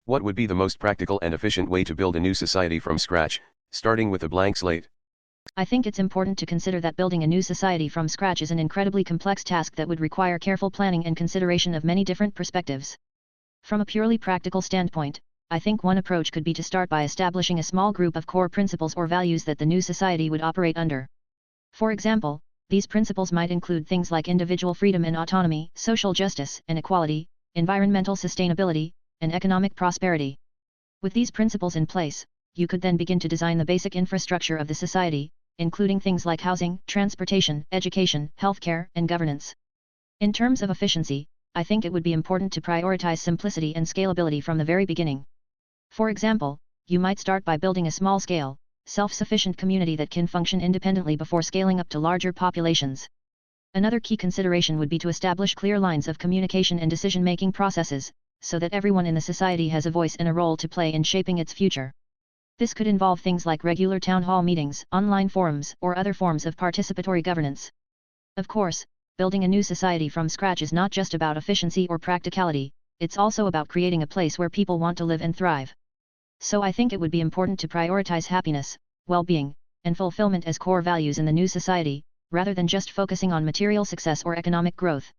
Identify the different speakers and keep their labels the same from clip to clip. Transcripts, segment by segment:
Speaker 1: What would be the most practical and efficient way to build a new society from scratch, starting with a blank slate?
Speaker 2: I think it's important to consider that building a new society from scratch is an incredibly complex task that would require careful planning and consideration of many different perspectives. From a purely practical standpoint, I think one approach could be to start by establishing a small group of core principles or values that the new society would operate under. For example, these principles might include things like individual freedom and autonomy, social justice and equality, environmental sustainability, and economic prosperity. With these principles in place, you could then begin to design the basic infrastructure of the society, including things like housing, transportation, education, healthcare, and governance. In terms of efficiency, I think it would be important to prioritize simplicity and scalability from the very beginning. For example, you might start by building a small-scale, self-sufficient community that can function independently before scaling up to larger populations. Another key consideration would be to establish clear lines of communication and decision-making processes, so that everyone in the society has a voice and a role to play in shaping its future. This could involve things like regular town hall meetings, online forums, or other forms of participatory governance. Of course, building a new society from scratch is not just about efficiency or practicality, it's also about creating a place where people want to live and thrive. So I think it would be important to prioritize happiness, well-being, and fulfillment as core values in the new society, rather than just focusing on material success or economic growth.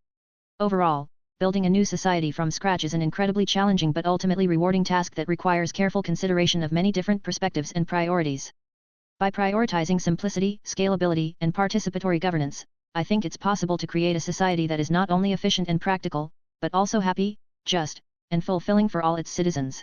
Speaker 2: Overall, building a new society from scratch is an incredibly challenging but ultimately rewarding task that requires careful consideration of many different perspectives and priorities. By prioritizing simplicity, scalability, and participatory governance, I think it's possible to create a society that is not only efficient and practical, but also happy, just, and fulfilling for all its citizens.